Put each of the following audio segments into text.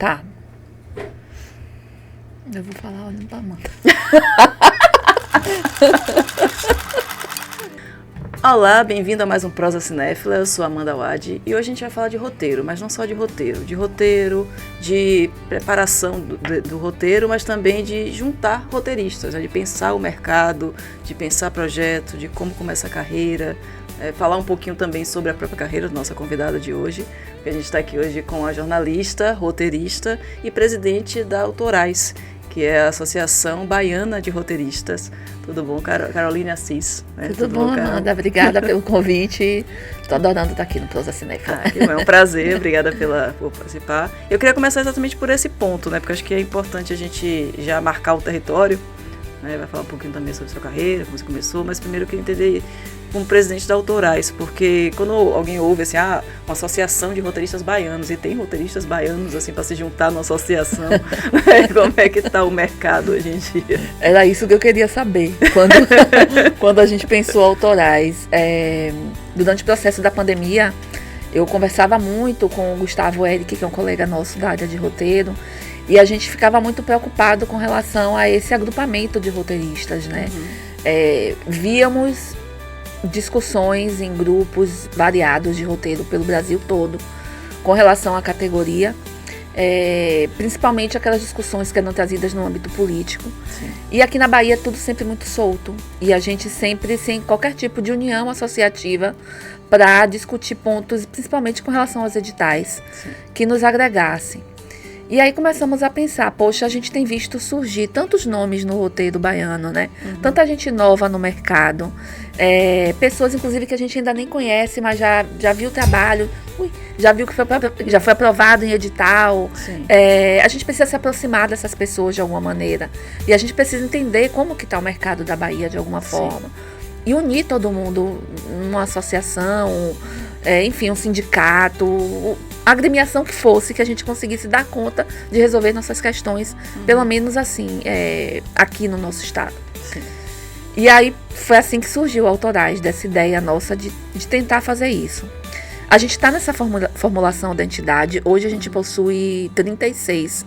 Tá. Eu vou falar olhando pra Amanda. Olá, bem-vindo a mais um Prosa Cinéfila. Eu sou Amanda Wade e hoje a gente vai falar de roteiro, mas não só de roteiro, de preparação do roteiro, mas também de juntar roteiristas, né? De pensar o mercado, de pensar projeto, de como começa a carreira, falar um pouquinho também sobre a própria carreira da nossa convidada de hoje, porque a gente está aqui hoje com a jornalista, roteirista e presidente da Autorais, que é a Associação Baiana de Roteiristas. Tudo bom, Caroline Assis? Né? Tudo bom, Amanda? Obrigada pelo convite. Estou adorando estar aqui no Prosa Cinéfila. É um prazer, obrigada por participar. Eu queria começar exatamente por esse ponto, né? Porque acho que é importante a gente já marcar o território, né? Vai falar um pouquinho também sobre a sua carreira, como você começou, mas primeiro eu queria entender como presidente da Autorais, porque quando alguém ouve assim, uma associação de roteiristas baianos, e tem roteiristas baianos assim para se juntar numa associação, né? Como é que está o mercado hoje em dia? Era isso que eu queria saber quando a gente pensou Autorais. Durante o processo da pandemia, eu conversava muito com o Gustavo Eric, que é um colega nosso da área de roteiro, e a gente ficava muito preocupado com relação a esse agrupamento de roteiristas, né? Víamos discussões em grupos variados de roteiro pelo Brasil todo com relação à categoria, principalmente aquelas discussões que eram trazidas no âmbito político. Sim. E aqui na Bahia tudo sempre muito solto e a gente sempre sem qualquer tipo de união associativa para discutir pontos, principalmente com relação aos editais. Sim. Que nos agregassem. E aí começamos a pensar, poxa, a gente tem visto surgir tantos nomes no roteiro baiano, né? Tanta gente nova no mercado, pessoas inclusive que a gente ainda nem conhece, mas já viu o trabalho, já viu que já foi aprovado em edital. A gente precisa se aproximar dessas pessoas de alguma maneira. E a gente precisa entender como que está o mercado da Bahia de alguma forma. E unir todo mundo numa associação, enfim, um sindicato, a agremiação que fosse, que a gente conseguisse dar conta de resolver nossas questões, pelo menos assim, aqui no nosso estado. Sim. E aí foi assim que surgiu Autorais, dessa ideia nossa de tentar fazer isso. A gente está nessa formulação da entidade, hoje a gente possui 36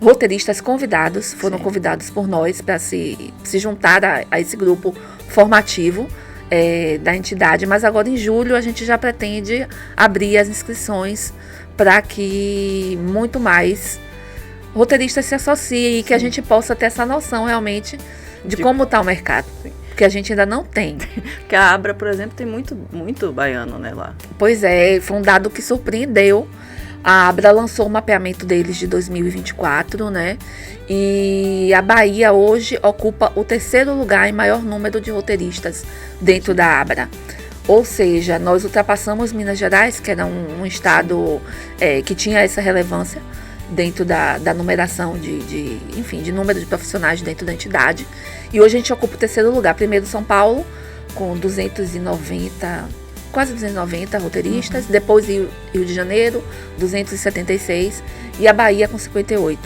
roteiristas convidados, foram convidados por nós para se juntar a esse grupo formativo da entidade, mas agora em julho a gente já pretende abrir as inscrições para que muito mais roteiristas se associem e que a gente possa ter essa noção realmente de como está o mercado, que a gente ainda não tem. Porque a Abra, por exemplo, tem muito baiano, né, lá. Pois é, foi um dado que surpreendeu. A Abra lançou o mapeamento deles de 2024, né? E a Bahia hoje ocupa o 3º lugar em maior número de roteiristas dentro da Abra. Ou seja, nós ultrapassamos Minas Gerais, que era um estado que tinha essa relevância dentro da numeração de número de profissionais dentro da entidade. E hoje a gente ocupa o 3º lugar. Primeiro São Paulo, com 290 quase 290 roteiristas, depois Rio de Janeiro, 276, e a Bahia com 58.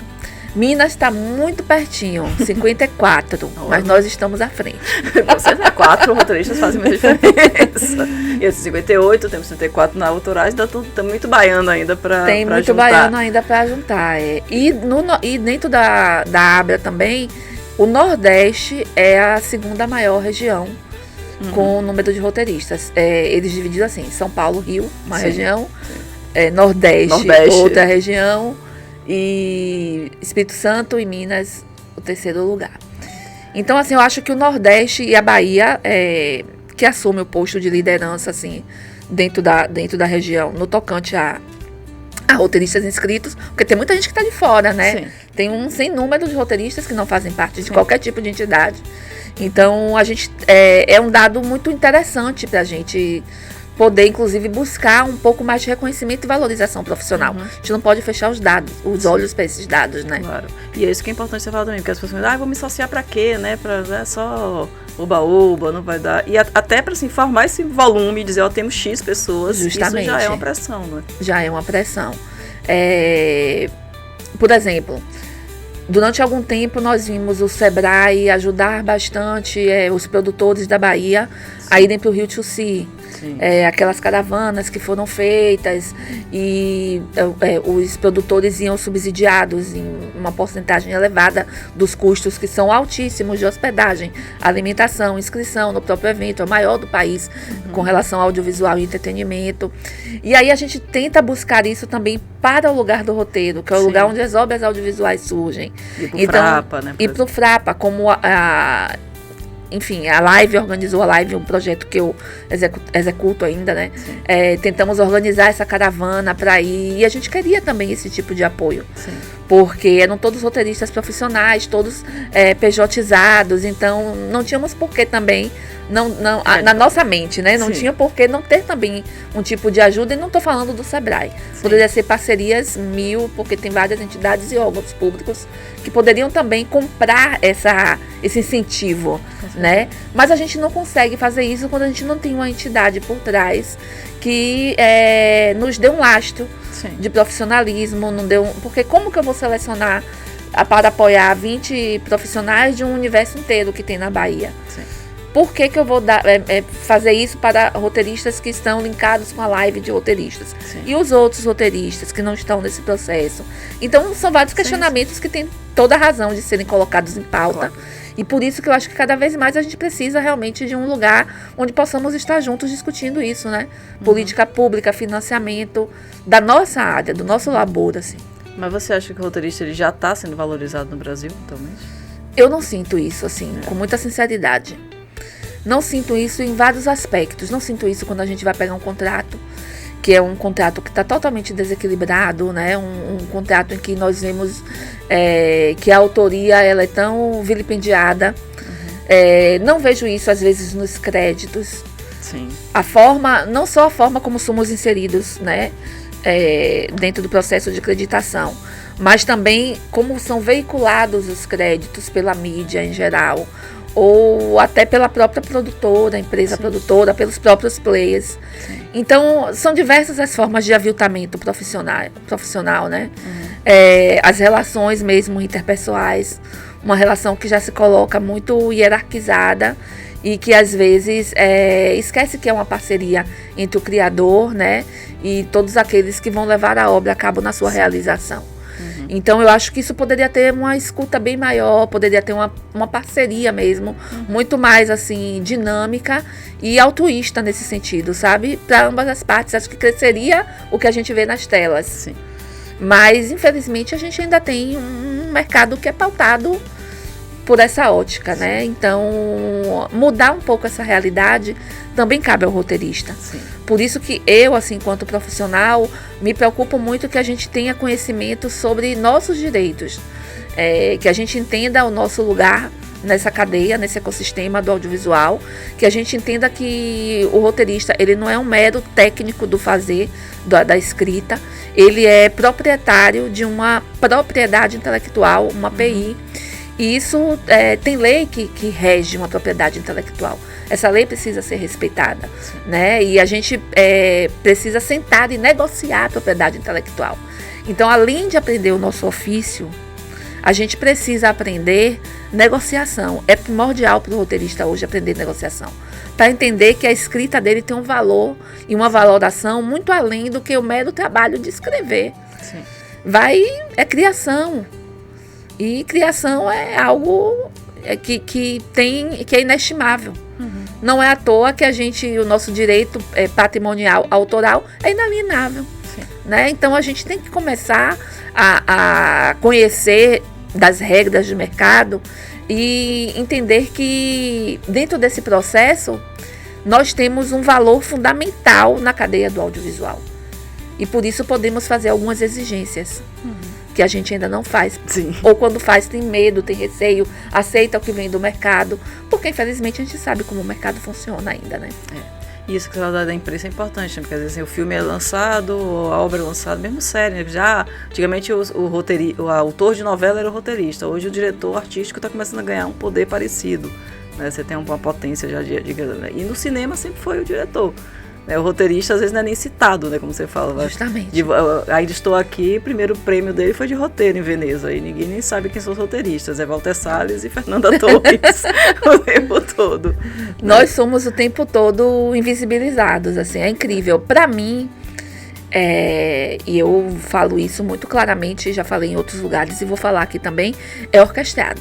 Minas está muito pertinho, 54, mas nós estamos à frente. 4 roteiristas fazem muita diferença. E esses 58, temos 64 na Autorais, ainda tem muito baiano ainda para juntar. Tem muito baiano ainda para juntar. E dentro da Abra também, o Nordeste é a 2ª maior região com o número de roteiristas. Eles dividiram assim, São Paulo, Rio, uma região, Nordeste, outra região, e Espírito Santo e Minas, o 3º lugar. Então, assim, eu acho que o Nordeste e a Bahia, que assume o posto de liderança, assim, dentro da região, no tocante a roteiristas inscritos, porque tem muita gente que está de fora, né? Sim. Tem um sem número de roteiristas que não fazem parte de qualquer tipo de entidade. Então, a gente é um dado muito interessante para a gente poder, inclusive, buscar um pouco mais de reconhecimento e valorização profissional. A gente não pode fechar os olhos para esses dados, né? Claro. E é isso que é importante você falar também, porque as pessoas falam, vou me associar para quê, né? Só oba-oba, não vai dar. E até para formar esse volume e dizer, temos X pessoas, justamente. Isso já é uma pressão, né? Já é uma pressão. Por exemplo, durante algum tempo nós vimos o Sebrae ajudar bastante os produtores da Bahia a irem para o Rio to See. Aquelas caravanas que foram feitas e os produtores iam subsidiados em uma porcentagem elevada dos custos que são altíssimos de hospedagem, alimentação, inscrição no próprio evento, é o maior do país com relação ao audiovisual e entretenimento. E aí a gente tenta buscar isso também para o lugar do roteiro, que é o lugar onde as obras audiovisuais surgem. E para o Frapa, né? E para o Frapa, como enfim, a Live organizou um projeto que eu executo ainda, né? Tentamos organizar essa caravana para ir, e a gente queria também esse tipo de apoio. Sim. Porque eram todos roteiristas profissionais, todos PJizados, então não tínhamos por que também, na nossa mente, né? Não tinha por que não ter também um tipo de ajuda, e não estou falando do Sebrae. Poderia ser parcerias porque tem várias entidades e órgãos públicos que poderiam também comprar esse incentivo, né? Mas a gente não consegue fazer isso quando a gente não tem uma entidade por trás que nos dê um lastro de profissionalismo, porque como que eu vou selecionar para apoiar 20 profissionais de um universo inteiro que tem na Bahia? Sim. Por que eu vou fazer isso para roteiristas que estão linkados com a live de roteiristas? Sim. E os outros roteiristas que não estão nesse processo? Então, são vários questionamentos que têm toda a razão de serem colocados em pauta. Claro. E por isso que eu acho que cada vez mais a gente precisa realmente de um lugar onde possamos estar juntos discutindo isso, né? Política pública, financiamento da nossa área, do nosso labor, assim. Mas você acha que o roteirista ele já está sendo valorizado no Brasil, atualmente? Eu não sinto isso, assim, com muita sinceridade. Não sinto isso em vários aspectos. Não sinto isso quando a gente vai pegar um contrato, que é um contrato que está totalmente desequilibrado, né? Um contrato em que nós vemos que a autoria ela é tão vilipendiada. Não vejo isso, às vezes, nos créditos. Sim. Não só a forma como somos inseridos, né? Dentro do processo de acreditação, mas também como são veiculados os créditos pela mídia em geral, ou até pela própria produtora, empresa produtora, pelos próprios players. Sim. Então, são diversas as formas de aviltamento profissional, né? As relações mesmo interpessoais, uma relação que já se coloca muito hierarquizada e que às vezes esquece que é uma parceria entre o criador, né, e todos aqueles que vão levar a obra a cabo na sua realização. Então eu acho que isso poderia ter uma escuta bem maior, poderia ter uma parceria mesmo, muito mais assim, dinâmica e altruísta nesse sentido, sabe? Para ambas as partes, acho que cresceria o que a gente vê nas telas. Sim. Mas infelizmente a gente ainda tem um mercado que é pautado por essa ótica, né? Então, mudar um pouco essa realidade também cabe ao roteirista. Sim. Por isso que eu, assim, enquanto profissional, me preocupo muito que a gente tenha conhecimento sobre nossos direitos, que a gente entenda o nosso lugar nessa cadeia, nesse ecossistema do audiovisual, que a gente entenda que o roteirista, ele não é um mero técnico do fazer, da escrita, ele é proprietário de uma propriedade intelectual, uma PI. E isso tem lei que rege uma propriedade intelectual. Essa lei precisa ser respeitada, né? E a gente precisa sentar e negociar a propriedade intelectual. Então, além de aprender o nosso ofício, a gente precisa aprender negociação. É primordial para o roteirista hoje aprender negociação, para entender que a escrita dele tem um valor e uma valoração muito além do que o mero trabalho de escrever. Sim. É criação. E criação é algo que é inestimável. Não é à toa que o nosso direito patrimonial autoral é inalienável. Né? Então a gente tem que começar a conhecer das regras de mercado e entender que dentro desse processo nós temos um valor fundamental na cadeia do audiovisual. E por isso podemos fazer algumas exigências. Que a gente ainda não faz. Sim. Ou quando faz tem medo, tem receio, aceita o que vem do mercado, porque infelizmente a gente sabe como o mercado funciona ainda, né? E isso que você fala da imprensa é importante, né? Porque às vezes assim, o filme é lançado, a obra é lançada, mesmo série, né? Já, antigamente o autor de novela era o roteirista, hoje o diretor artístico está começando a ganhar um poder parecido, né? Você tem uma potência já de e no cinema sempre foi o diretor. né? O roteirista às vezes não é nem citado, né? Como você fala. Justamente. Ainda estou aqui, o primeiro prêmio dele foi de roteiro em Veneza. E ninguém nem sabe quem são os roteiristas. É Walter Salles e Fernanda Torres o tempo todo. Nós somos o tempo todo invisibilizados, assim, é incrível. Para mim, e eu falo isso muito claramente, já falei em outros lugares e vou falar aqui também, é orquestrado.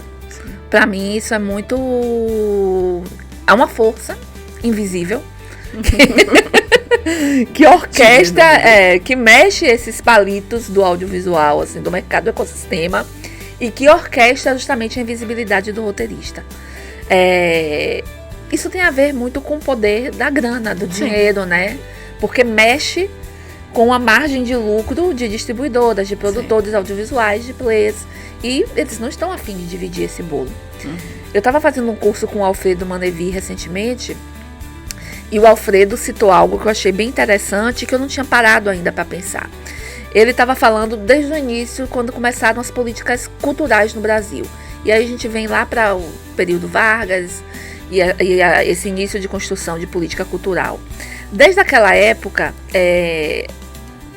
Para mim isso é muito... é uma força invisível que orquestra, que mexe esses palitos do audiovisual, assim, do mercado, do ecossistema, e que orquestra justamente a invisibilidade do roteirista. Isso tem a ver muito com o poder da grana, do dinheiro, né? Porque mexe com a margem de lucro de distribuidoras, de produtores audiovisuais, de players, e eles não estão a fim de dividir esse bolo. Eu estava fazendo um curso com o Alfredo Manevi recentemente, e o Alfredo citou algo que eu achei bem interessante, que eu não tinha parado ainda para pensar. Ele estava falando desde o início, quando começaram as políticas culturais no Brasil. E aí a gente vem lá para o período Vargas e esse início de construção de política cultural. Desde aquela época,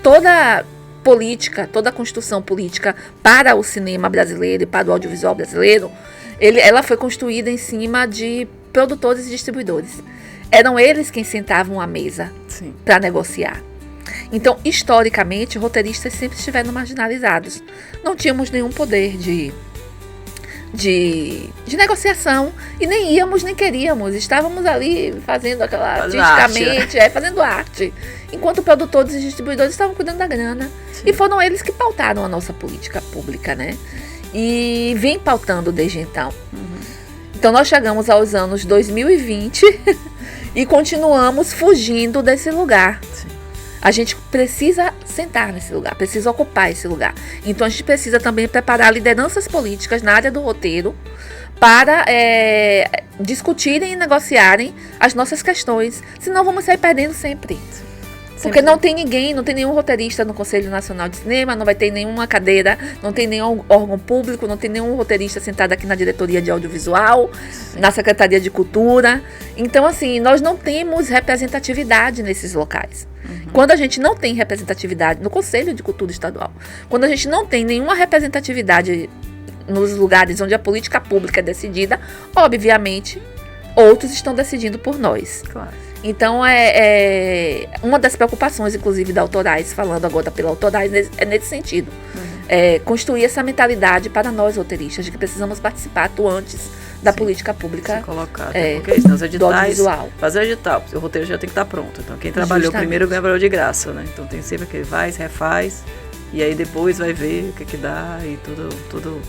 toda política, toda a construção política para o cinema brasileiro e para o audiovisual brasileiro, ela foi construída em cima de produtores e distribuidores. Eram eles quem sentavam à mesa para negociar. Então, historicamente, roteiristas sempre estiveram marginalizados. Não tínhamos nenhum poder de negociação e nem íamos, nem queríamos. Estávamos ali fazendo aquela artisticamente, fazendo arte. Enquanto produtores e distribuidores estavam cuidando da grana. Sim. E foram eles que pautaram a nossa política pública, né? E vem pautando desde então. Então nós chegamos aos anos 2020 e continuamos fugindo desse lugar. Sim. A gente precisa sentar nesse lugar, precisa ocupar esse lugar. Então a gente precisa também preparar lideranças políticas na área do roteiro para discutirem e negociarem as nossas questões. Senão vamos sair perdendo sempre. Porque não tem ninguém, não tem nenhum roteirista no Conselho Nacional de Cinema, não vai ter nenhuma cadeira, não tem nenhum órgão público, não tem nenhum roteirista sentado aqui na diretoria de audiovisual, na Secretaria de Cultura. Então, assim, nós não temos representatividade nesses locais. Quando a gente não tem representatividade no Conselho de Cultura Estadual, quando a gente não tem nenhuma representatividade nos lugares onde a política pública é decidida, obviamente, outros estão decidindo por nós. Claro. Então, uma das preocupações, inclusive, da Autorais, falando agora pela Autorais, é nesse sentido. Construir essa mentalidade para nós, roteiristas, de que precisamos participar atuantes da política pública. Se colocar, porque isso, nos editais, do audiovisual. Fazer edital, o roteiro já tem que estar pronto. Então, quem trabalhou primeiro ganha valor de graça, né? Então, tem sempre aquele refaz, e aí depois vai ver o que dá e tudo.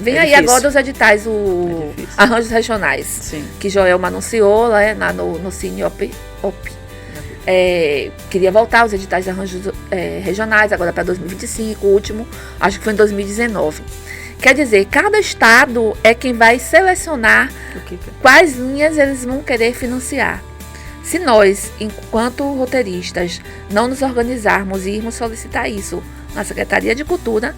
Vem aí difícil. Agora os editais, arranjos regionais, sim, que Joelma anunciou lá no Cine OP. Queria voltar os editais de arranjos regionais, agora para 2025, o último, acho que foi em 2019. Quer dizer, cada estado é quem vai selecionar quais linhas eles vão querer financiar. Se nós, enquanto roteiristas, não nos organizarmos e irmos solicitar isso na Secretaria de Cultura,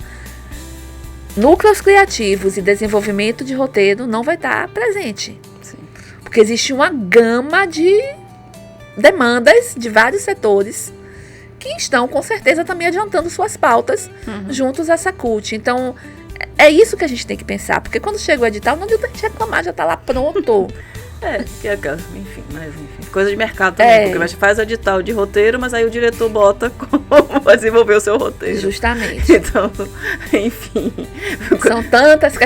núcleos criativos e desenvolvimento de roteiro não vai estar presente. Sim. Porque existe uma gama de demandas de vários setores que estão, com certeza, também adiantando suas pautas juntos à SACUT. Então, é isso que a gente tem que pensar. Porque quando chega o edital, não adianta a gente reclamar, já está lá pronto. Enfim, coisa de mercado também, porque você faz edital de roteiro, mas aí o diretor bota como vai desenvolver o seu roteiro. Justamente. Então, enfim. São tantas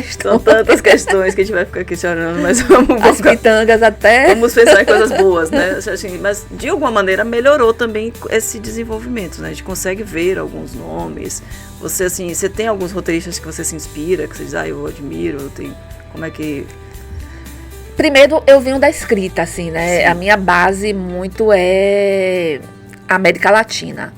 questões que a gente vai ficar aqui chorando, mas vamos as pitangas até. Vamos pensar em coisas boas, né? Assim, mas de alguma maneira melhorou também esse desenvolvimento, né? A gente consegue ver alguns nomes. Você tem alguns roteiristas que você se inspira, que você diz, eu admiro, como é que... Primeiro, eu venho da escrita, assim, né? Sim. A minha base muito é América Latina.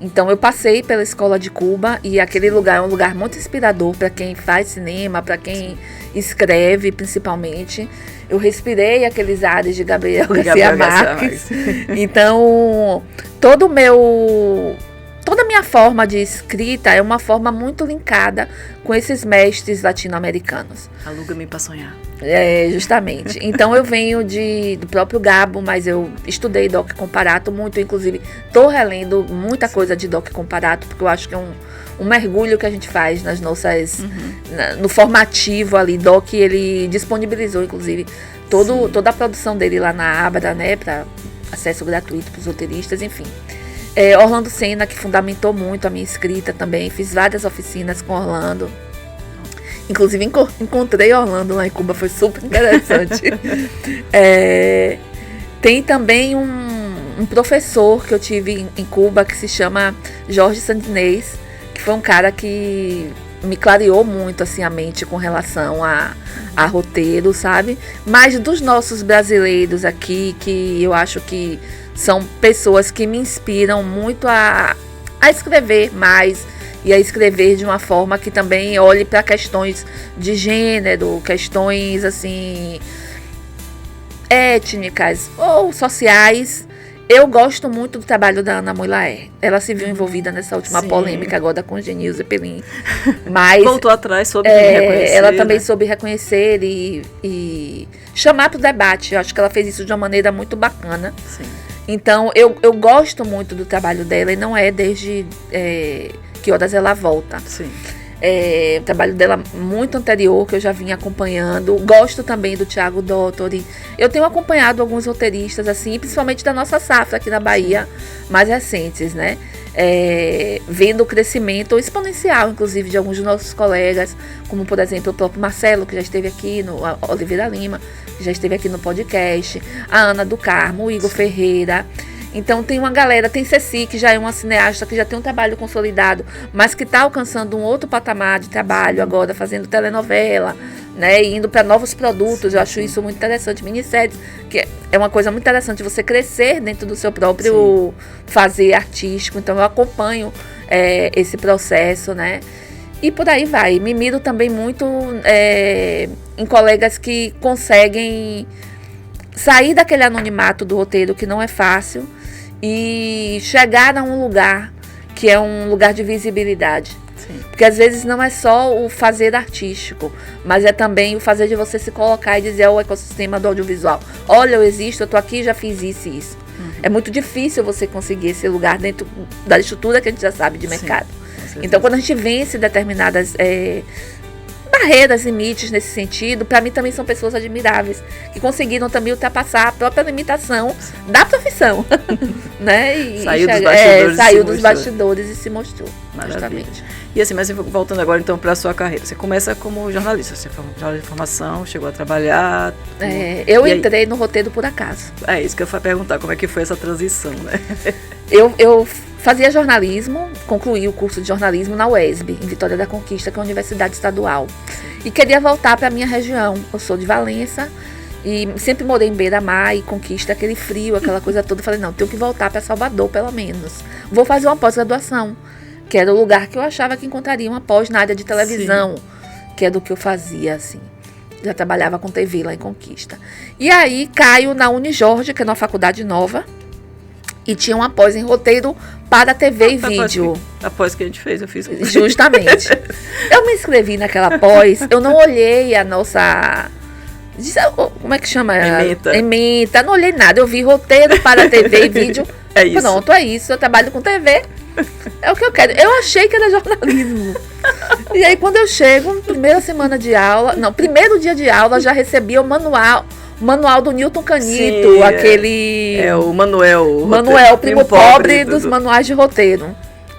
Então, eu passei pela Escola de Cuba e aquele lugar é um lugar muito inspirador para quem faz cinema, para quem escreve, principalmente. Eu respirei aqueles ares de Gabriel Garcia Marques. Então, toda a minha minha forma de escrita é uma forma muito linkada com esses mestres latino-americanos. Aluga-me para sonhar. Justamente. Então eu venho do próprio Gabo, mas eu estudei Doc Comparato muito, inclusive estou relendo muita coisa de Doc Comparato, porque eu acho que é um mergulho que a gente faz nas nossas no formativo ali. Doc, ele disponibilizou inclusive toda a produção dele lá na Abra, né, para acesso gratuito para os roteiristas, enfim. Orlando Senna, que fundamentou muito a minha escrita também, fiz várias oficinas com Orlando. Inclusive encontrei Orlando lá em Cuba, foi super interessante. Tem também um professor que eu tive em Cuba que se chama Jorge Sandinês, que foi um cara que me clareou muito assim, a mente com relação a roteiro, sabe? Mas dos nossos brasileiros aqui, que eu acho que são pessoas que me inspiram muito a escrever mais e a escrever de uma forma que também olhe para questões de gênero, questões assim étnicas ou sociais. Eu gosto muito do trabalho da Ana Moulaer. Ela se viu envolvida nessa última polêmica agora com Genil Zeppelin. Mas voltou atrás, soube reconhecer. Ela também soube reconhecer e chamar para o debate. Eu acho que ela fez isso de uma maneira muito bacana. Sim. Então, eu gosto muito do trabalho dela e não é desde Que Horas Ela Volta. Sim. O trabalho dela muito anterior, que eu já vinha acompanhando. Gosto também do Thiago Dottori. Eu tenho acompanhado alguns roteiristas, assim, principalmente da nossa safra aqui na Bahia, mais recentes, né? Vendo o crescimento exponencial, inclusive, de alguns dos nossos colegas, como, por exemplo, o próprio Marcelo, que já esteve aqui, a Oliveira Lima, que já esteve aqui no podcast, a Ana do Carmo, o Igor Ferreira. Então tem uma galera, tem Ceci, que já é uma cineasta, que já tem um trabalho consolidado, mas que está alcançando um outro patamar de trabalho agora, fazendo telenovela, né, e indo para novos produtos. Eu acho isso muito interessante. Minisséries, que é uma coisa muito interessante, você crescer dentro do seu próprio fazer artístico. Então eu acompanho esse processo, né, e por aí vai. Me miro também muito em colegas que conseguem sair daquele anonimato do roteiro, que não é fácil, e chegar a um lugar que é um lugar de visibilidade. Sim. Porque às vezes não é só o fazer artístico, mas é também o fazer de você se colocar e dizer ao ecossistema do audiovisual: olha, eu existo, eu tô aqui, já fiz isso e isso. É muito difícil você conseguir esse lugar dentro da estrutura que a gente já sabe de mercado. Então, quando a gente vence determinadas barreiras, limites nesse sentido, para mim também são pessoas admiráveis, que conseguiram também ultrapassar a própria limitação da profissão, né? E saiu dos bastidores e se mostrou. Justamente. E assim, mas voltando agora então para a sua carreira, você começa como jornalista, você foi jornalista de formação, chegou a trabalhar. Eu entrei no roteiro por acaso. É isso que eu ia perguntar, como é que foi essa transição, né? Eu fazia jornalismo, concluí o curso de jornalismo na UESB, em Vitória da Conquista, que é a Universidade Estadual. E queria voltar para a minha região. Eu sou de Valença e sempre morei em Beira-Mar e Conquista, aquele frio, aquela coisa toda. Falei, não, tenho que voltar para Salvador, pelo menos. Vou fazer uma pós-graduação, que era o lugar que eu achava que encontraria uma pós na área de televisão, que é do que eu fazia, assim. Já trabalhava com TV lá em Conquista. E aí caio na Unijorge, que é uma faculdade nova, e tinha uma pós em roteiro para TV e vídeo. A pós que a gente fez, eu fiz. Justamente. Eu me inscrevi naquela pós, eu não olhei a nossa... Como é que chama? Ementa. Não olhei nada, eu vi roteiro para TV e vídeo. É isso. Pronto, é isso. Eu trabalho com TV. É o que eu quero. Eu achei que era jornalismo. E aí, quando eu chego, primeira semana de aula... Não, primeiro dia de aula, já recebi o manual do Newton Canito, aquele... o Manuel. Manuel, primo pobre dos manuais de roteiro.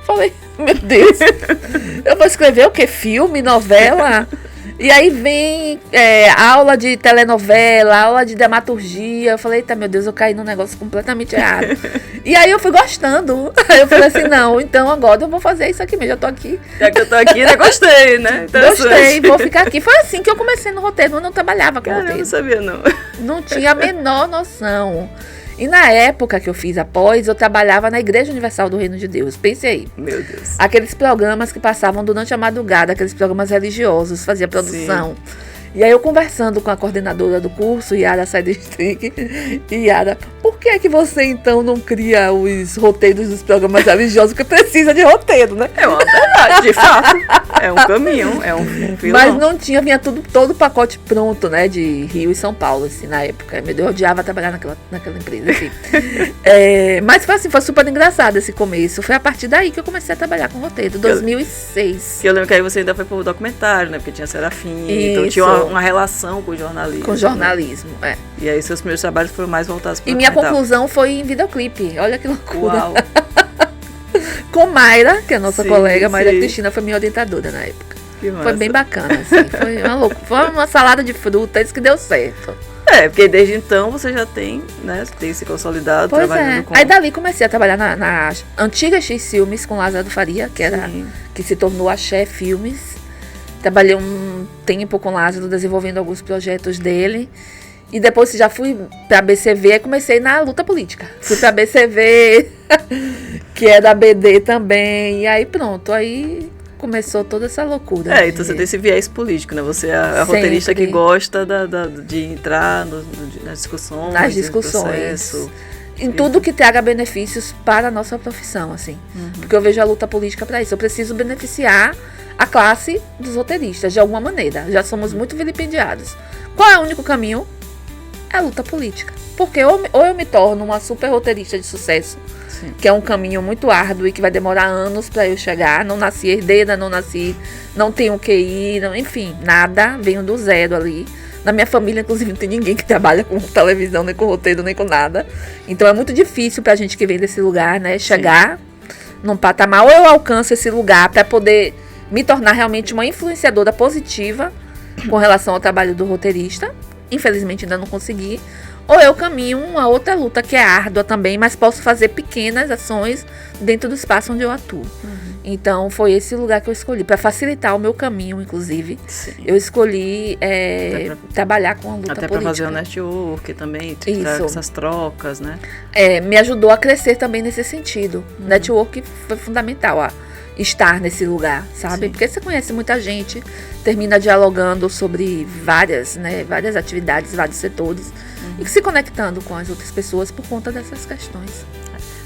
Falei, meu Deus, eu vou escrever o quê? Filme, novela? E aí vem aula de telenovela, aula de dramaturgia. Eu falei, eita, meu Deus, eu caí num negócio completamente errado. E aí eu fui gostando. Aí eu falei assim, não, então agora eu vou fazer isso aqui mesmo, já tô aqui. Já que eu tô aqui, né? Gostei, né? Gostei, vou ficar aqui. Foi assim que eu comecei no roteiro, eu não trabalhava com roteiro. Eu não sabia, não. Não tinha a menor noção. E na época que eu fiz a pós, eu trabalhava na Igreja Universal do Reino de Deus. Pense aí. Meu Deus. Aqueles programas que passavam durante a madrugada, aqueles programas religiosos, fazia produção. Sim. E aí eu conversando com a coordenadora do curso, Yara Seidenstrick, e Yara, por que é que você então não cria os roteiros dos programas religiosos, que precisa de roteiro, né? É uma verdade, de fato. É um caminho, é um filão. Mas não tinha, vinha todo o pacote pronto, né, de Rio e São Paulo, assim, na época. Meu Deus, eu odiava trabalhar naquela empresa, assim. Mas foi assim, foi super engraçado esse começo. Foi a partir daí que eu comecei a trabalhar com roteiro, 2006. Que eu lembro que aí você ainda foi pro documentário, né, porque tinha Serafim, então Isso. tinha uma relação com o jornalismo. Com jornalismo, né? E aí seus primeiros trabalhos foram mais voltados para o E minha conclusão foi em videoclipe, olha que loucura. Uau! Com Mayra, que é a nossa colega, Mayra sim. Cristina, foi minha orientadora na época. Que massa. Foi bem bacana, assim. Foi uma salada de frutas que deu certo. Porque desde então você já tem, né, tem se consolidado, Pois trabalhando com... Aí dali comecei a trabalhar na antiga X Filmes com Lázaro Faria, que se tornou a Xé Filmes. Trabalhei um tempo com Lázaro, desenvolvendo alguns projetos dele. E depois já fui pra BCV, aí comecei na luta política. Fui pra BCV, que é da BD também. E aí pronto, aí começou toda essa loucura. Então você tem esse viés político, né? Você é a roteirista que gosta de entrar nas discussões. Nas discussões. Em tudo que traga benefícios para a nossa profissão, assim. Porque eu vejo a luta política para isso. Eu preciso beneficiar a classe dos roteiristas, de alguma maneira. Já somos muito vilipendiados. Qual é o único caminho? É a luta política. Porque ou eu me torno uma super roteirista de sucesso, sim, que é um caminho muito árduo e que vai demorar anos para eu chegar. Não nasci herdeira, não tenho QI, enfim, nada. Venho do zero ali. Na minha família, inclusive, não tem ninguém que trabalha com televisão, nem com roteiro, nem com nada. Então é muito difícil pra gente que vem desse lugar, né, chegar num patamar. Ou eu alcanço esse lugar para poder me tornar realmente uma influenciadora positiva com relação ao trabalho do roteirista. Infelizmente ainda não consegui. Ou eu caminho uma outra luta que é árdua também, mas posso fazer pequenas ações dentro do espaço onde eu atuo. Então foi esse lugar que eu escolhi, para facilitar o meu caminho, inclusive. Sim. Eu escolhi trabalhar com a luta política. Até para fazer o network também, essas trocas, né? Me ajudou a crescer também nesse sentido. Network foi fundamental, estar nesse lugar, sabe? Sim. Porque você conhece muita gente, termina dialogando sobre várias atividades, vários setores, e se conectando com as outras pessoas por conta dessas questões.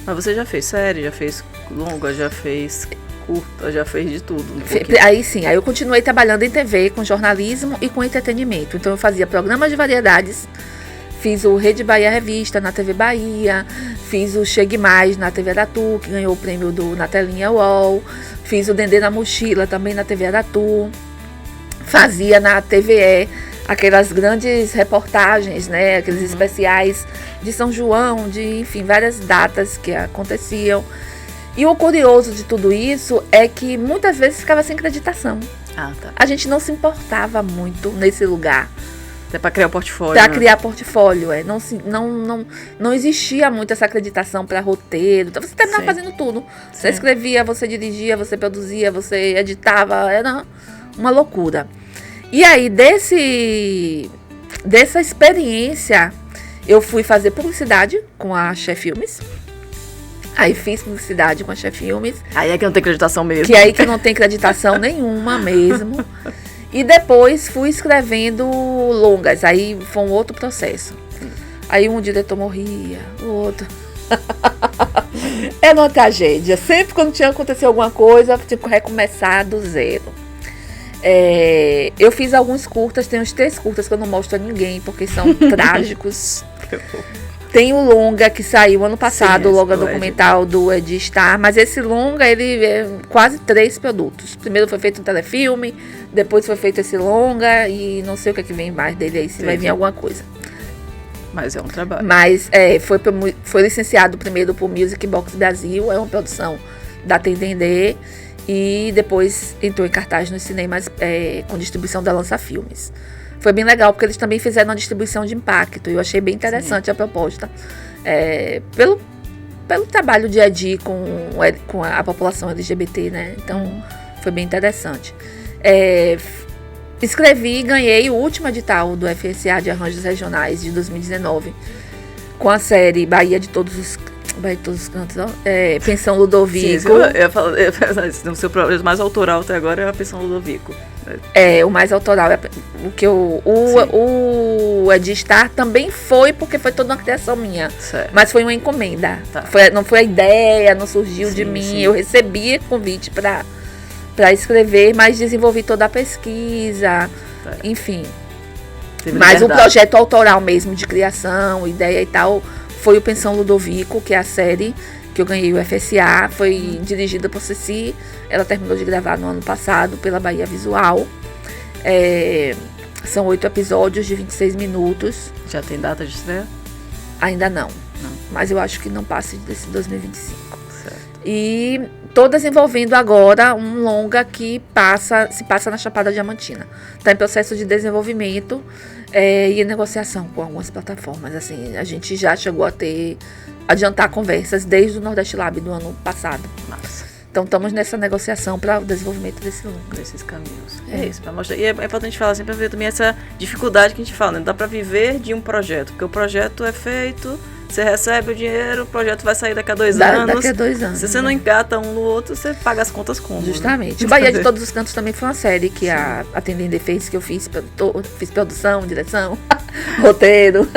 Mas você já fez série, já fez longa, já fez curta, já fez de tudo. Aí eu continuei trabalhando em TV, com jornalismo e com entretenimento. Então eu fazia programas de variedades, fiz o Rede Bahia Revista na TV Bahia, fiz o Chegue Mais na TV Aratu, que ganhou o prêmio na telinha UOL, fiz o Dendê na Mochila também na TV Aratu, fazia na TVE aquelas grandes reportagens, né, aqueles especiais de São João, enfim, várias datas que aconteciam. E o curioso de tudo isso é que muitas vezes ficava sem acreditação. A gente não se importava muito nesse lugar. Até para criar portfólio. Para criar portfólio, não existia muito essa acreditação para roteiro. Então você terminava fazendo tudo. Você escrevia, você dirigia, você produzia, você editava, era uma loucura. E aí, dessa experiência, eu fui fazer publicidade com a Xé Filmes. Aí fiz publicidade com a Xé Filmes. Aí é que não tem acreditação mesmo. Que não tem acreditação nenhuma mesmo. E depois fui escrevendo longas. Aí foi um outro processo. Aí um diretor morria, o outro... Era uma tragédia. Sempre quando tinha acontecido alguma coisa, tinha que recomeçar do zero. Eu fiz alguns curtas, tem uns 3 curtas que eu não mostro a ninguém, porque são trágicos. Tem o longa que saiu ano passado, o longa documental do Edi Star, mas esse longa, ele é quase 3 produtos. Primeiro foi feito um telefilme, depois foi feito esse longa, e não sei o que vem mais dele aí, se vai vir alguma coisa. Mas é um trabalho. Mas foi licenciado primeiro por Music Box Brasil, é uma produção da Tendendê, e depois entrou em cartaz nos cinemas com distribuição da Lança Filmes. Foi bem legal, porque eles também fizeram uma distribuição de impacto. E eu achei bem interessante a proposta. Pelo trabalho de Edi com a população LGBT, né? Então, foi bem interessante. Escrevi e ganhei o último edital do FSA de Arranjos Regionais de 2019, com a série Bahia de Todos os Cantos, Pensão Ludovico. Sim, eu ia falar, o seu projeto mais autoral até agora é a Pensão Ludovico. O mais autoral. O que o Edi Star também foi, porque foi toda uma criação minha. Certo. Mas foi uma encomenda. Tá. Não foi a ideia, não surgiu de mim. Sim. Eu recebi convite para escrever, mas desenvolvi toda a pesquisa, enfim. Mas o projeto autoral mesmo, de criação, ideia e tal, foi o Pensão Ludovico, que é a série que eu ganhei o FSA, foi dirigida por Ceci, ela terminou de gravar no ano passado pela Bahia Visual. São 8 episódios de 26 minutos. Já tem data de estreia? Ainda não. Mas eu acho que não passe desse 2025. Certo. E tô desenvolvendo agora um longa que se passa na Chapada Diamantina. Está em processo de desenvolvimento e negociação com algumas plataformas. Assim, a gente já chegou a adiantar conversas desde o Nordeste Lab do ano passado. Massa. Então estamos nessa negociação para o desenvolvimento desse longa. Desses caminhos. É isso, para mostrar. E é importante falar sempre, para ver também essa dificuldade que a gente fala, né? Não dá para viver de um projeto, porque o projeto é feito, você recebe o dinheiro, o projeto vai sair daqui a 2 anos. Daqui a 2 anos. Se você não encata um no outro, você paga as contas como? Justamente. Né? Bahia de Todos os Cantos também foi uma série que a Atendende fez, que eu fiz produção, direção, roteiro.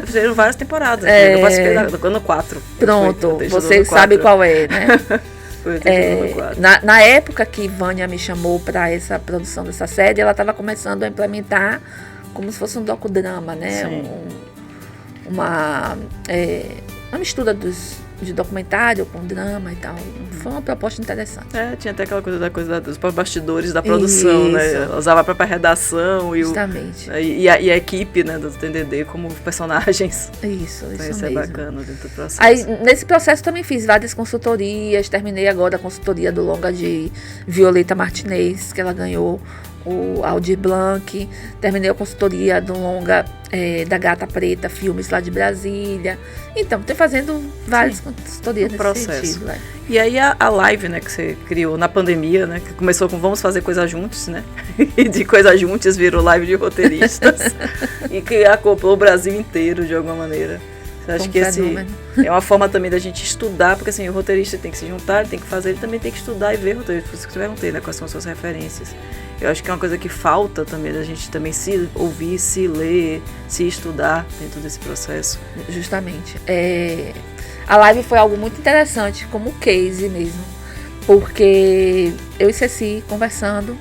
Fizeram várias temporadas. Eu participei do ano 4. Pronto, você sabe qual é, né? Na época que Vânia me chamou para essa produção dessa série, ela estava começando a implementar como se fosse um docudrama, né? Uma mistura de documentário com drama e tal. Foi uma proposta interessante. Tinha até aquela coisa dos bastidores da produção, né? Ela usava a própria redação justamente. E a equipe, né, do TNDD como personagens. Isso mesmo. É bacana dentro do processo. Aí, nesse processo também fiz várias consultorias, terminei agora a consultoria do longa de Violeta Martinez, que ela ganhou o Aldir Blanc, terminei a consultoria do longa da Gata Preta, filmes lá de Brasília. Então, estou fazendo várias consultorias nesse processo. Sentido. E aí a live, né, que você criou na pandemia, né, que começou com Vamos Fazer Coisa Juntos, né, e de Coisa Juntos virou live de roteiristas, e que acoplou o Brasil inteiro de alguma maneira. Você acha que esse é uma forma também da gente estudar, porque assim, o roteirista tem que se juntar, ele tem que fazer, ele também tem que estudar e ver roteiros, por isso que você vai ter, né, quais são as suas referências. Eu acho que é uma coisa que falta também, da gente também se ouvir, se ler, se estudar dentro desse processo. Justamente. A live foi algo muito interessante, como case mesmo, porque eu e Ceci conversando,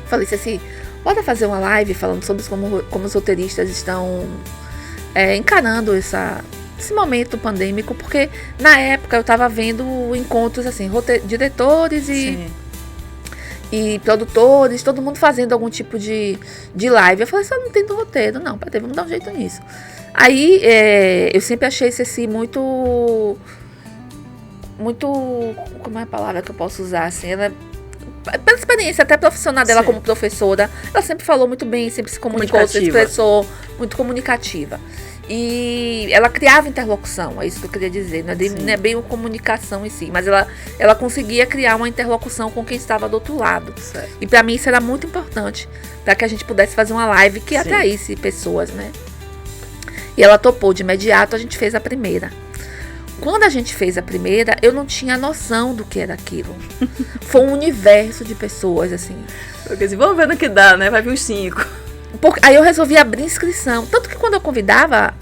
falei, Ceci, bora fazer uma live falando sobre como os roteiristas estão encarando esse momento pandêmico, porque na época eu estava vendo encontros assim, diretores e produtores, todo mundo fazendo algum tipo de live. Eu falei, eu não entendo roteiro, não, vamos dar um jeito nisso. Aí eu sempre achei Ceci muito, como é a palavra que eu posso usar, assim, ela, pela experiência até profissional dela como professora, ela sempre falou muito bem, sempre se comunicou, se expressou, muito comunicativa. E ela criava interlocução, é isso que eu queria dizer, não é bem uma comunicação em si, mas ela conseguia criar uma interlocução com quem estava do outro lado. Certo. E para mim isso era muito importante, para que a gente pudesse fazer uma live que atraísse pessoas, né? E ela topou de imediato, a gente fez a primeira. Quando a gente fez a primeira, eu não tinha noção do que era aquilo. Foi um universo de pessoas, assim. Porque assim, vamos ver no que dá, né? Vai vir uns 5. Aí eu resolvi abrir inscrição. Tanto que quando eu convidava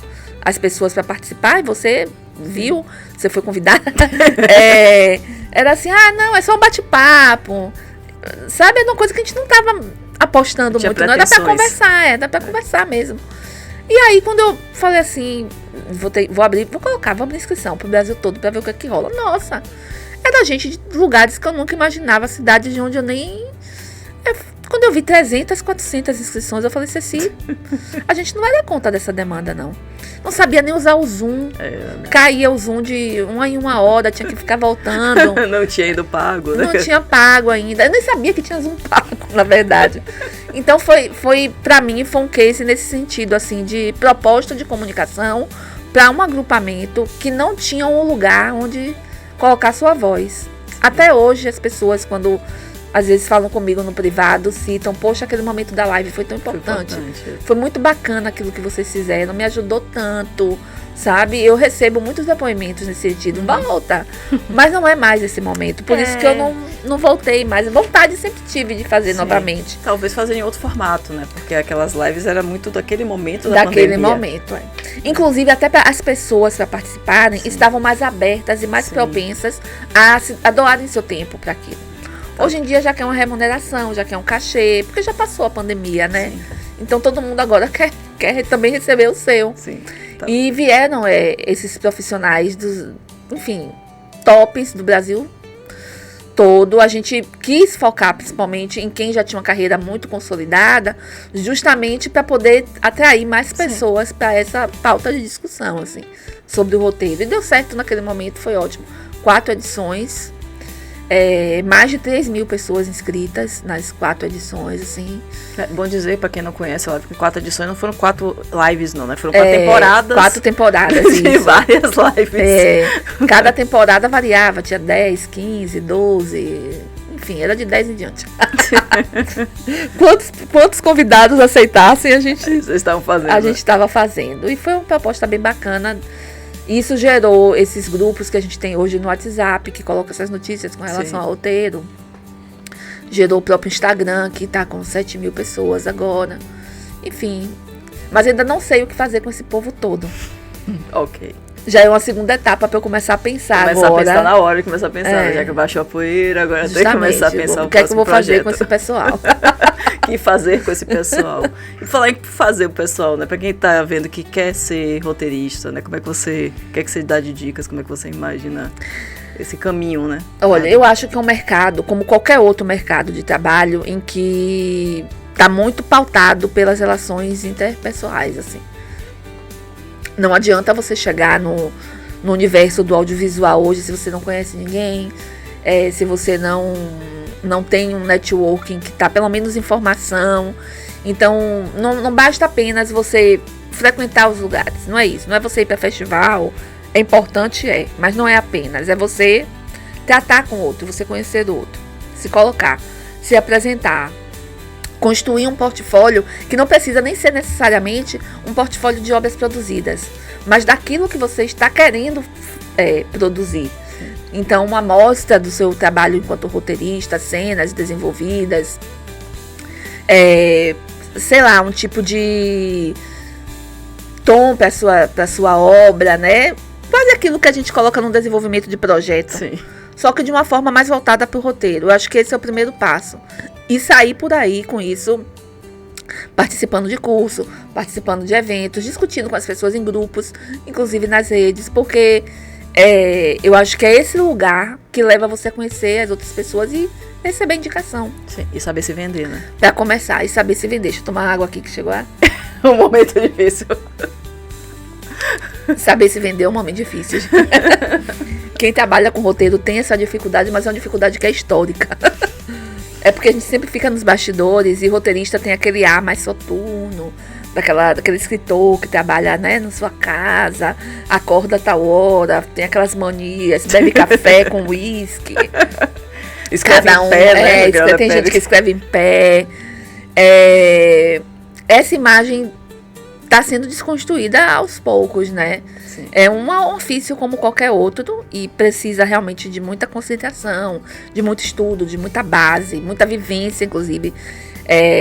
as pessoas para participar, e você viu, você foi convidada, era assim, não, é só um bate-papo. Sabe, era uma coisa que a gente não estava apostando muito, não. Era para conversar, era para conversar mesmo. E aí, quando eu falei assim, vou abrir inscrição pro Brasil todo para ver o que rola. Nossa, era gente de lugares que eu nunca imaginava, cidades de onde eu nem... Quando eu vi 300, 400 inscrições, eu falei, Ceci, a gente não vai dar conta dessa demanda, não. Não sabia nem usar o Zoom. Caía o Zoom de 1 em 1 hora, tinha que ficar voltando. Não tinha ido pago, né? Não tinha pago ainda. Eu nem sabia que tinha Zoom pago, na verdade. Então, pra mim, foi um case nesse sentido, assim, de proposta de comunicação para um agrupamento que não tinha um lugar onde colocar sua voz. Até hoje, as pessoas, quando às vezes falam comigo no privado, citam, poxa, aquele momento da live foi tão importante. Foi muito bacana aquilo que vocês fizeram, me ajudou tanto, sabe? Eu recebo muitos depoimentos nesse sentido, volta, mas não é mais esse momento, por isso que eu não voltei mais. Vontade sempre tive de fazer novamente. Talvez fazer em outro formato, né? Porque aquelas lives era muito daquele momento da daquele pandemia. momento, Inclusive, até para as pessoas para participarem, estavam mais abertas e mais propensas a doarem seu tempo para aquilo. Hoje em dia já quer uma remuneração, já quer um cachê, porque já passou a pandemia, né? Sim. Então todo mundo agora quer também receber o seu. Sim. E vieram esses profissionais enfim, tops do Brasil todo. A gente quis focar principalmente em quem já tinha uma carreira muito consolidada, justamente para poder atrair mais pessoas para essa pauta de discussão, assim, sobre o roteiro. E deu certo naquele momento, foi ótimo. 4 edições. Mais de 3.000 pessoas inscritas nas 4 edições, assim. É bom dizer, para quem não conhece, que 4 edições não foram 4 lives, não, né? Foram 4 temporadas. 4 temporadas, de várias lives. Cada temporada variava, tinha 10, 15, 12, enfim, era de 10 em diante. Quantos convidados aceitassem, a gente estava fazendo. E foi uma proposta bem bacana. Isso gerou esses grupos que a gente tem hoje no WhatsApp, que coloca essas notícias com relação ao roteiro. Gerou o próprio Instagram, que está com 7.000 pessoas agora. Enfim, mas ainda não sei o que fazer com esse povo todo. Ok. Já é uma segunda etapa para eu começar a pensar agora. Começar a pensar na hora, começar a pensar, já que baixou a poeira, agora tem que começar a pensar o que é que eu vou fazer com esse pessoal. Que fazer com esse pessoal. E falar em fazer o pessoal, né? Para quem tá vendo que quer ser roteirista, né? Como é que você quer que você dá de dicas? Como é que você imagina esse caminho, né? Olha, eu acho que é um mercado, como qualquer outro mercado de trabalho, em que tá muito pautado pelas relações interpessoais, assim. Não adianta você chegar no universo do audiovisual hoje se você não conhece ninguém, se você não tem um networking que está pelo menos em formação. Então, não basta apenas você frequentar os lugares, não é isso. Não é você ir para festival, é importante, mas não é apenas. É você tratar com o outro, você conhecer o outro, se colocar, se apresentar, construir um portfólio que não precisa nem ser necessariamente um portfólio de obras produzidas, mas daquilo que você está querendo produzir. Então, uma amostra do seu trabalho enquanto roteirista, cenas desenvolvidas, sei lá, um tipo de tom para sua obra, né? Quase aquilo que a gente coloca no desenvolvimento de projeto. Sim. Só que de uma forma mais voltada para o roteiro. Eu acho que esse é o primeiro passo. E sair por aí com isso, participando de curso, participando de eventos, discutindo com as pessoas em grupos, inclusive nas redes, porque eu acho que é esse lugar que leva você a conhecer as outras pessoas e receber indicação. Sim, e saber se vender, né? Pra começar, e saber se vender. Deixa eu tomar água aqui que chegou um momento difícil. Saber se vender é um momento difícil. Quem trabalha com roteiro tem essa dificuldade, mas é uma dificuldade que é histórica. É porque a gente sempre fica nos bastidores e roteirista tem aquele ar mais soturno, daquele escritor que trabalha, né, na sua casa, acorda a tal hora, tem aquelas manias, bebe café com uísque. Escreve em pé, né? Tem gente que escreve em pé. Essa imagem está sendo desconstruída aos poucos, né? Sim. É um ofício como qualquer outro e precisa realmente de muita concentração, de muito estudo, de muita base, muita vivência, inclusive.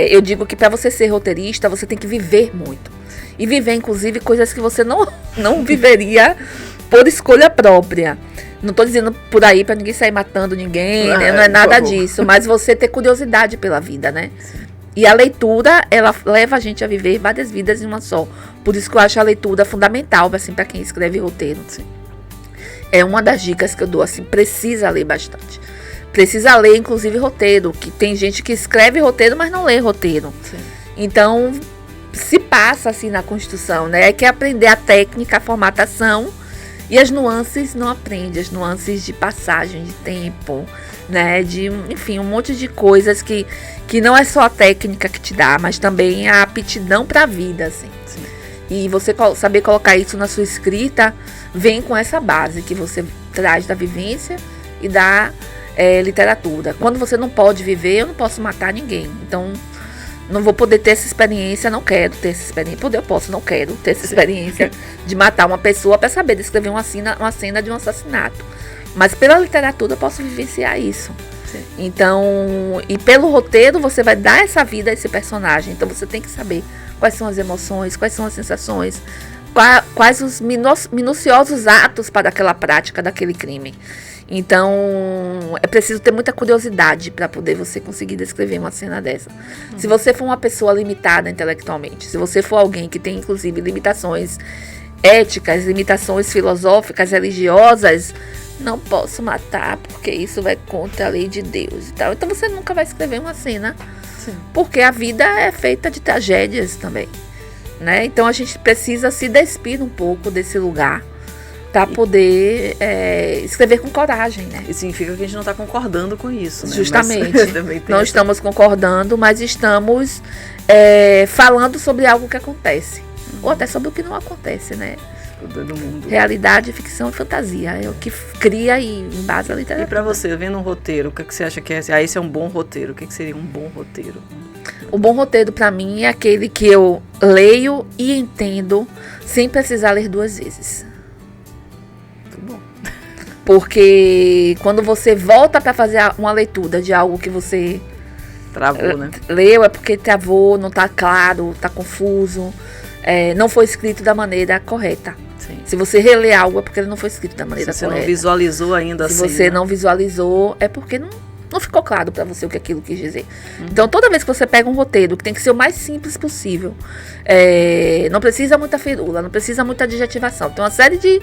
Eu digo que para você ser roteirista, você tem que viver muito. E viver, inclusive, coisas que você não viveria por escolha própria. Não estou dizendo por aí para ninguém sair matando ninguém, né? Não é nada disso. Mas você ter curiosidade pela vida, né? Sim. E a leitura, ela leva a gente a viver várias vidas em uma só. Por isso que eu acho a leitura fundamental, assim, para quem escreve roteiro. Sim. É uma das dicas que eu dou, assim, precisa ler bastante. Precisa ler, inclusive, roteiro, que tem gente que escreve roteiro, mas não lê roteiro. Sim. Então, se passa, assim, na construção, né? Quer aprender a técnica, a formatação, e as nuances não aprende, as nuances de passagem de tempo, né? Enfim, um monte de coisas que não é só a técnica que te dá, mas também a aptidão para a vida, assim. Sim. E você saber colocar isso na sua escrita, vem com essa base que você traz da vivência e da literatura. Quando você não pode viver, eu não posso matar ninguém. Então, não vou poder ter essa experiência, não quero ter essa experiência. Poder eu posso, não quero ter essa experiência de matar uma pessoa para saber descrever uma cena de um assassinato. Mas pela literatura eu posso vivenciar isso. Sim. Então, e pelo roteiro você vai dar essa vida a esse personagem. Então você tem que saber quais são as emoções, quais são as sensações, quais os minuciosos atos para aquela prática daquele crime. Então, é preciso ter muita curiosidade para poder você conseguir descrever uma cena dessa. Se você for uma pessoa limitada intelectualmente, se você for alguém que tem, inclusive, limitações éticas, limitações filosóficas, religiosas, não posso matar porque isso vai contra a lei de Deus e tal. Então, você nunca vai escrever uma cena, sim, porque a vida é feita de tragédias também, né? Então, a gente precisa se despir um pouco desse lugar para poder escrever com coragem, né? E significa que a gente não está concordando com isso, né? Justamente. Não estamos concordando, mas estamos falando sobre algo que acontece. Ou até sobre o que não acontece, né? Do mundo. Realidade, ficção e fantasia. É o que cria e embasa a literatura. E para você, vendo um roteiro, o que você acha que é? Esse é um bom roteiro. O que seria um bom roteiro? O bom roteiro, para mim, é aquele que eu leio e entendo sem precisar ler duas vezes. Porque quando você volta para fazer uma leitura de algo que você travou, né? Leu, é porque travou, não está claro, está confuso, não foi escrito da maneira correta. Sim. Se você relê algo, é porque ele não foi escrito da maneira correta. Se você não visualizou ainda assim. Se você não visualizou, é porque não ficou claro para você o que aquilo quis dizer. Então, toda vez que você pega um roteiro, que tem que ser o mais simples possível, não precisa muita firula, não precisa muita adjetivação. Tem uma série de,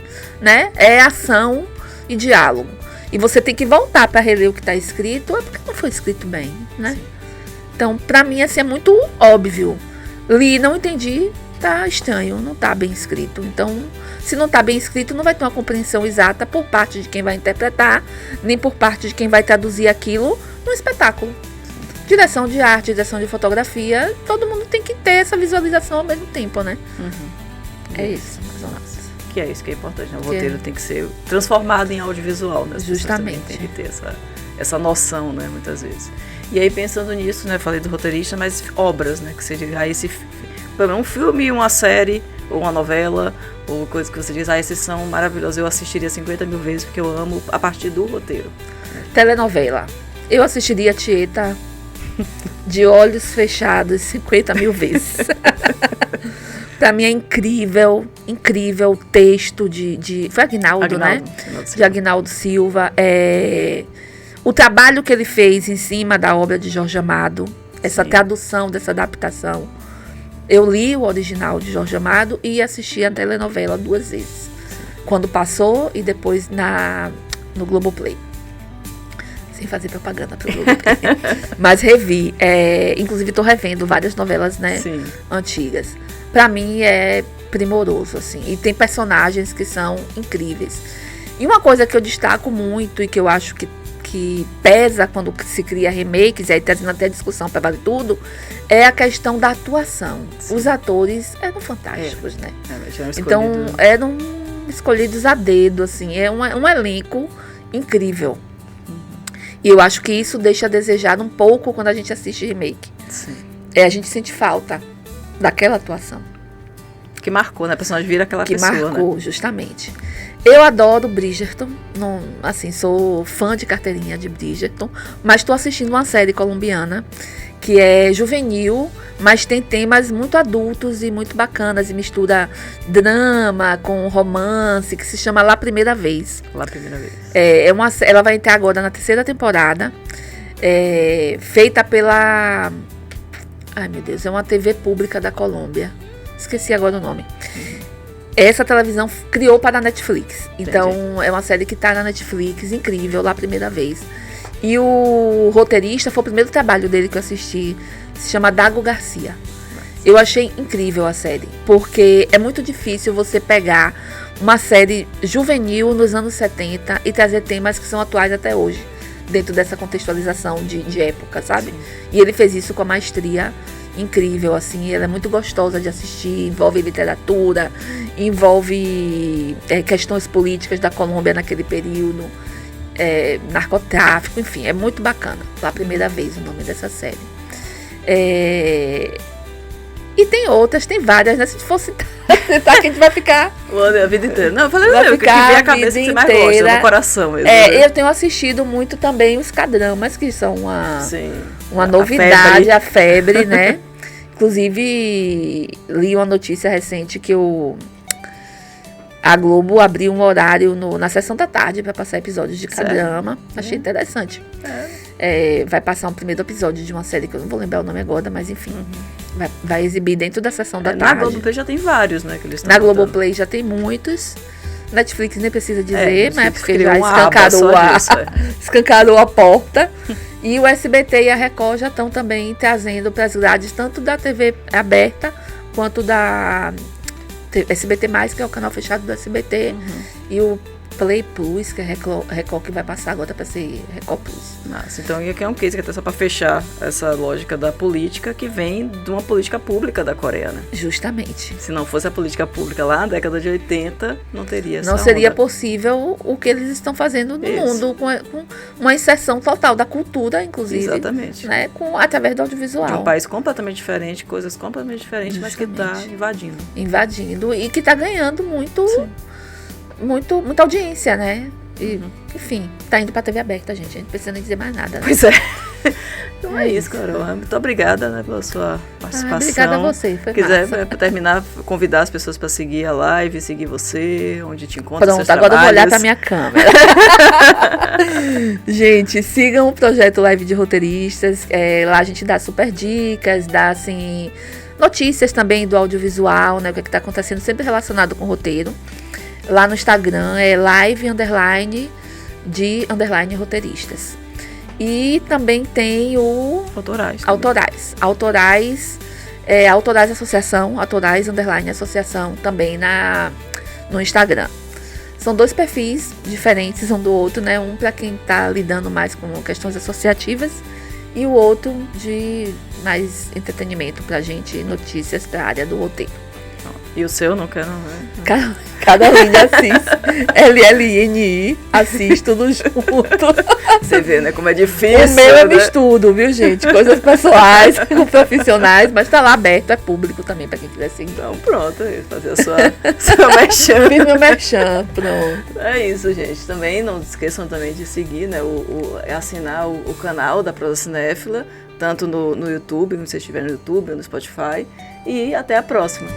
ação e diálogo. E você tem que voltar para reler o que está escrito, é porque não foi escrito bem, né? Sim. Então, para mim, assim, é muito óbvio. Li, não entendi, tá estranho, não tá bem escrito. Então, se não tá bem escrito, não vai ter uma compreensão exata por parte de quem vai interpretar, nem por parte de quem vai traduzir aquilo no espetáculo. Direção de arte, direção de fotografia, todo mundo tem que ter essa visualização ao mesmo tempo, né? É isso, mais ou menos. Que é isso que é importante, né? O roteiro tem que ser transformado em audiovisual, né? Justamente. Tem que ter essa noção, né? Muitas vezes. E aí, pensando nisso, né? Falei do roteirista, mas obras, né? Que seja um filme, uma série, ou uma novela, ou coisa que você diz, esses são maravilhosos, eu assistiria 50 mil vezes, porque eu amo a partir do roteiro. Telenovela. Eu assistiria Tieta de olhos fechados 50 mil vezes. Pra mim é incrível o texto foi Aguinaldo, né? De Aguinaldo Silva. O trabalho que ele fez em cima da obra de Jorge Amado, essa tradução dessa adaptação. Eu li o original de Jorge Amado e assisti a telenovela 2 vezes. Quando passou e depois no Globoplay. Sem fazer propaganda pro Globoplay. Mas revi. Inclusive estou revendo várias novelas, né? Sim. Antigas. Pra mim é primoroso, assim. E tem personagens que são incríveis. E uma coisa que eu destaco muito e que eu acho que pesa quando se cria remakes, e aí trazendo até discussão para Vale Tudo, é a questão da atuação. Sim. Os atores eram fantásticos, né? Então, eram escolhidos a dedo, assim. É um elenco incrível. E eu acho que isso deixa a desejar um pouco quando a gente assiste remake. Sim. A gente sente falta daquela atuação. Que marcou, né? A personagem vira aquela pessoa, né? Que marcou, justamente. Eu adoro Bridgerton, sou fã de carteirinha de Bridgerton, mas estou assistindo uma série colombiana que é juvenil, mas tem temas muito adultos e muito bacanas, e mistura drama com romance, que se chama La Primeira Vez. La Primeira Vez. Ela vai entrar agora na 3ª temporada, feita pela... Ai, meu Deus, é uma TV pública da Colômbia. Esqueci agora o nome. Essa televisão criou para a Netflix. Então, entendi. É uma série que está na Netflix, incrível, lá a primeira vez. E o roteirista, foi o primeiro trabalho dele que eu assisti, se chama Dago Garcia. Eu achei incrível a série, porque é muito difícil você pegar uma série juvenil nos anos 70 e trazer temas que são atuais até hoje, dentro dessa contextualização de época, sabe? Sim. E ele fez isso com a maestria incrível, assim, ela é muito gostosa de assistir, envolve literatura, envolve questões políticas da Colômbia naquele período. narcotráfico, enfim, é muito bacana. Pela primeira vez o nome dessa série. E tem outras, tem várias, né? Se a gente for citar, a gente vai ficar... A vida inteira. Não, eu falei, vai que vem a cabeça que você mais gosta, no coração mesmo. Eu tenho assistido muito também os K-dramas, que são uma a novidade, a febre, né? Inclusive, li uma notícia recente que a Globo abriu um horário na sessão da tarde para passar episódios de K-drama. Achei interessante. Vai passar um primeiro episódio de uma série que eu não vou lembrar o nome agora, mas enfim. Vai exibir dentro da sessão da tarde. Na Globoplay já tem vários, né? Que eles na Globoplay já tem muitos. Netflix nem precisa dizer, né? Porque já escancarou a porta. E o SBT e a Record já estão também trazendo para as grades tanto da TV aberta quanto da SBT+, que é o canal fechado do SBT, e o Play Plus, que é Record, que vai passar agora para ser Record Plus. Nossa, então aqui é um case que até só para fechar essa lógica da política que vem de uma política pública da Coreia, né? Justamente. Se não fosse a política pública lá na década de 80, não teria essa Não seria onda. Possível o que eles estão fazendo no mundo, com uma inserção total da cultura, inclusive. Exatamente. Né, através do audiovisual. De um país completamente diferente, coisas completamente diferentes, Justamente. mas que está invadindo. Invadindo e que está ganhando muita audiência, né? E, enfim, tá indo pra TV aberta, gente. A gente não precisa nem dizer mais nada, né? Pois é. Então é isso, Carol. Muito obrigada, né, pela sua participação. Obrigada a você, foi quiser, massa. para terminar, convidar as pessoas para seguir a live, seguir você, onde te encontra. Pronto, agora eu vou olhar pra minha câmera. Gente, sigam o projeto Live de Roteiristas. Lá a gente dá super dicas, dá, assim, notícias também do audiovisual, né? O que está acontecendo, sempre relacionado com roteiro. Lá no Instagram é live_de_roteiristas. E também tem o Autorais. Autorais Associação, Autorais_Associação também no Instagram. São 2 perfis diferentes um do outro, né? Um para quem está lidando mais com questões associativas e o outro de mais entretenimento pra gente, notícias para a área do roteiro. E o seu, não quero, né? Carolina Assis, LLNI, Assis, tudo junto. Você vê, né, como é difícil. O meu é né? mistudo, viu, gente? Coisas pessoais, profissionais, mas tá lá aberto, é público também, pra quem quiser seguir. Então pronto, fazer a sua merchan. Fiz meu merchan, pronto. É isso, gente. Também não esqueçam também de seguir, né, assinar o canal da Prosa Cinéfila, tanto no YouTube, se você estiver no YouTube ou no Spotify. E até a próxima.